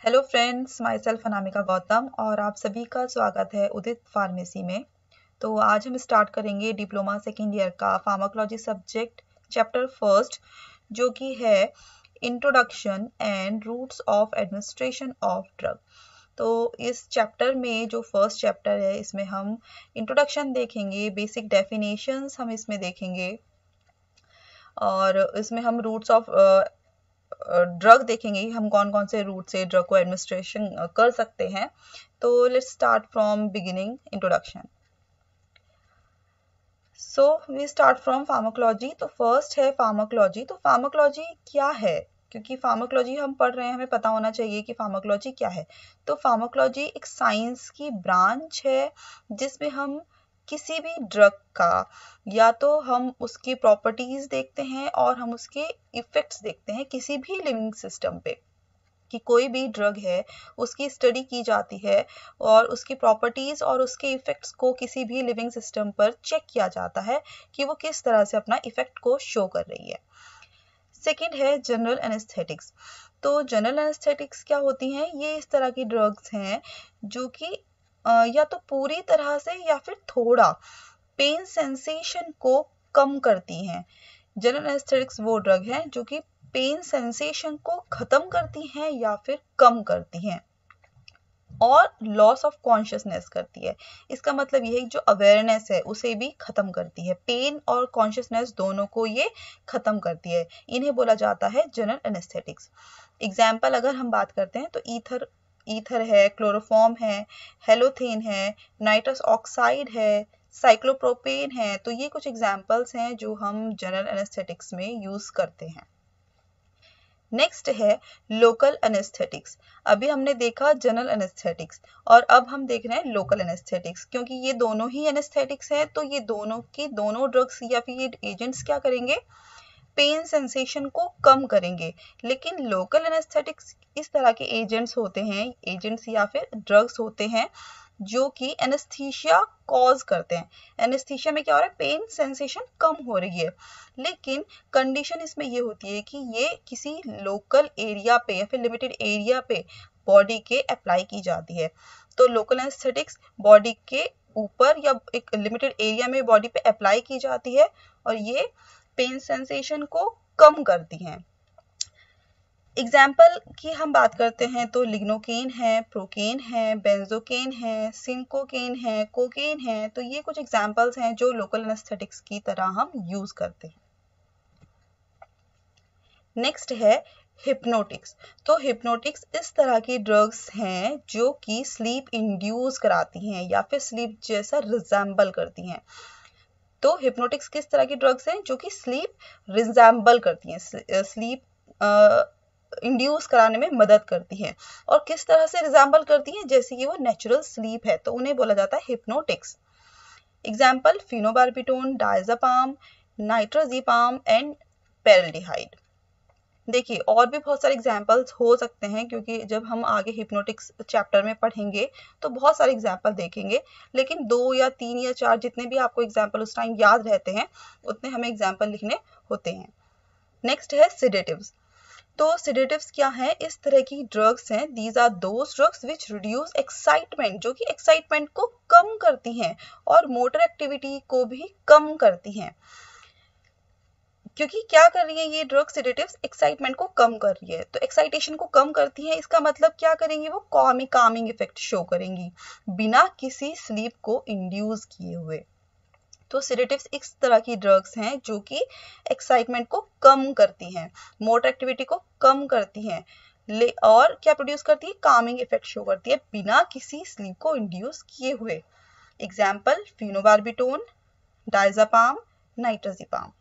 Hello friends, my self Anamika Gautam और आप सभी का स्वागत है उदित फार्मेसी में। तो आज हम स्टार्ट करेंगे डिप्लोमा सेकेंड ईयर का फार्माकोलॉजी सब्जेक्ट चैप्टर फर्स्ट, जो कि है introduction and routes of administration of drug. तो इस चैप्टर में जो फर्स्ट चैप्टर है, इसमें हम इंट्रोडक्शन देखेंगे, बेसिक डेफिनेशंस हम इसमें देखेंगे और इसमें हम रूट्स ऑफ ड्रग देखेंगे, हम कौन कौन से रूट से ड्रग को एडमिनिस्ट्रेशन कर सकते हैं। तो let's start from beginning introduction. So we start from pharmacology. तो फर्स्ट है फार्माकोलॉजी। तो फार्माकोलॉजी क्या है, क्योंकि फार्माकोलॉजी हम पढ़ रहे हैं, हमें पता होना चाहिए कि फार्माकोलॉजी क्या है। तो फार्माकोलॉजी एक साइंस की ब्रांच है जिसमें हम किसी भी ड्रग का या तो हम उसकी प्रॉपर्टीज देखते हैं और हम उसके इफेक्ट्स देखते हैं किसी भी लिविंग सिस्टम पे, कि कोई भी ड्रग है उसकी स्टडी की जाती है और उसकी प्रॉपर्टीज और उसके इफेक्ट्स को किसी भी लिविंग सिस्टम पर चेक किया जाता है कि वो किस तरह से अपना इफेक्ट को शो कर रही है। सेकेंड है जनरल एनेस्थेटिक्स। तो जनरल एनेस्थेटिक्स क्या होती हैं? ये इस तरह की ड्रग्स हैं जो कि या तो पूरी तरह से या फिर थोड़ा पेन सेंसेशन को कम करती हैं। जनरल एनेस्थेटिक्स वो ड्रग है जो कि पेन सेंसेशन को खत्म करती हैं या फिर कम करती हैं और लॉस ऑफ कॉन्शियसनेस करती है। इसका मतलब ये है कि जो अवेयरनेस है उसे भी खत्म करती है। पेन और कॉन्शियसनेस दोनों को ये खत्म करती है। इन्हें बोला जाता है जनरल एनेस्थेटिक्स। एग्जाम्पल अगर हम बात करते हैं तो ईथर है, क्लोरोफॉर्म है, हेलोथेन है, नाइट्रस ऑक्साइड है, साइक्लोप्रोपेन है। तो ये कुछ एग्जाम्पल्स हैं जो हम जनरल एनेस्थेटिक्स में यूज करते हैं। नेक्स्ट है लोकल एनेस्थेटिक्स। अभी हमने देखा जनरल एनेस्थेटिक्स और अब हम देख रहे हैं लोकल एनेस्थेटिक्स, क्योंकि ये दोनों ही एनेस्थेटिक्स है। तो ये दोनों ड्रग्स या फिर ये एजेंट्स क्या करेंगे? पेन सेंसेशन को कम करेंगे। लेकिन लोकल एनेस्थेटिक्स इस तरह के एजेंट्स या फिर ड्रग्स होते हैं जो कि एनेस्थीसिया कॉज करते हैं। एनेस्थीसिया में क्या हो रहा है? पेन सेंसेशन कम हो रही है, लेकिन कंडीशन इसमें ये होती है कि ये किसी लोकल एरिया पे या फिर लिमिटेड एरिया पे बॉडी के अप्लाई की जाती है। तो लोकल एनेस्थेटिक्स बॉडी के ऊपर या एक लिमिटेड एरिया में बॉडी पे अप्लाई की जाती है और ये पेन सेंसेशन को कम करती हैं। एग्जाम्पल की हम बात करते हैं तो लिग्नोकेन है, प्रोकेन है, बेंजोकेन है, सिंकोकेन है, कोकेन है। तो ये कुछ एग्जाम्पल्स हैं जो लोकल एनेस्थेटिक्स की तरह हम यूज करते हैं। नेक्स्ट है हिप्नोटिक्स। तो हिप्नोटिक्स इस तरह की ड्रग्स हैं जो कि स्लीप इंड्यूस कराती हैं या फिर स्लीप जैसा रिजेंबल करती हैं। तो हिप्नोटिक्स किस तरह की ड्रग्स हैं? जो कि स्लीप रिजेंबल करती हैं, स्लीप इंड्यूस कराने में मदद करती है। और किस तरह से रिजेंबल करती है? जैसे कि वो नेचुरल स्लीप है, तो उन्हें बोला जाता है hypnotics. Example phenobarbitone, diazepam, nitrazepam and paraldehyde. देखिए और भी बहुत सारे एग्जाम्पल्स हो सकते हैं, क्योंकि जब हम आगे हिप्नोटिक्स चैप्टर में पढ़ेंगे तो बहुत सारे एग्जाम्पल देखेंगे, लेकिन 2 या 3 या 4 जितने भी आपको एग्जाम्पल उस टाइम याद रहते हैं उतने हमें एग्जाम्पल लिखने होते हैं। नेक्स्ट है सिडेटिव्स। तो सिडेटिव्स क्या है? इस तरह की ड्रग्स हैं, these are those drugs which reduce excitement, जो कि एक्साइटमेंट को कम करती हैं और मोटर एक्टिविटी को भी कम करती हैं। क्योंकि क्या कर रही है ये ड्रग सिडेटिव्स? एक्साइटमेंट को कम कर रही है। तो एक्साइटेशन को कम करती है, इसका मतलब क्या करेंगी? वो कामिंग इफेक्ट शो करेंगी बिना किसी स्लीप को इंड्यूस किए हुए। तो सिडेटिव्स इस तरह की ड्रग्स हैं जो कि एक्साइटमेंट को कम करती हैं, मोटर एक्टिविटी को कम करती हैं और क्या प्रोड्यूस करती है? कामिंग इफेक्ट शो करती है बिना किसी स्लीप को इंड्यूस किए हुए। Example phenobarbitone, diazepam, nitrazepam.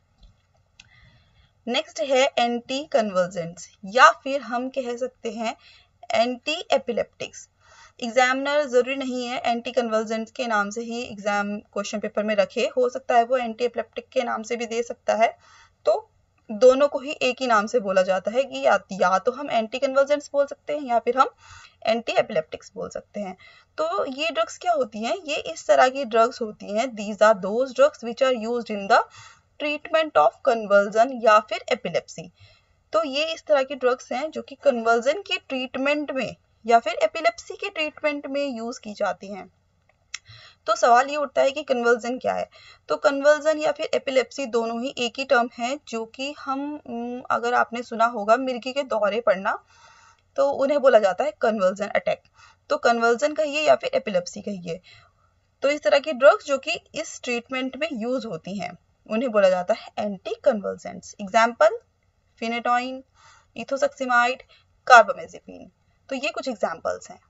Next है एंटी कन्वर्जेंट्स या फिर हम कह सकते हैं एंटी एपिलेप्टिक्स। एग्जामिनर जरूरी नहीं है एंटी कन्वर्जेंट्स के नाम से ही एग्जाम क्वेश्चन पेपर में रखे, हो सकता है वो एंटी एपिलेप्टिक के नाम से भी दे सकता है। तो दोनों को ही एक ही नाम से बोला जाता है कि या तो हम एंटी कन्वर्जेंट्स बोल सकते हैं या फिर हम एंटी एपिलेप्टिक्स बोल सकते हैं। तो ये ड्रग्स क्या होती हैं? ये इस तरह की ड्रग्स होती हैं, these are those drugs which are used in the treatment of convulsion या फिर एपिलेप्सी। तो ये इस तरह की ड्रग्स हैं जो कि कन्वर्जन के ट्रीटमेंट में या फिर एपिलेप्सी के ट्रीटमेंट में यूज की जाती हैं। तो सवाल ये उठता है कि कन्वर्जन क्या है। तो कन्वर्जन या फिर एपिलेप्सी दोनों ही एक ही टर्म है, जो कि हम अगर आपने सुना होगा मिर्गी के दौरे पड़ना, तो उन्हें बोला जाता है कन्वर्जन अटैक। तो कन्वर्जन कहिए या फिर एपिलेप्सी कहिए, तो इस तरह की ड्रग्स जो कि इस ट्रीटमेंट में यूज होती हैं उन्हें बोला जाता है एंटी कन्वर्जेंट्स। एग्जाम्पल फिनेटोइन, इथोसक्सिमाइड, कार्बामेजेपिन। तो ये कुछ एग्जाम्पल्स हैं।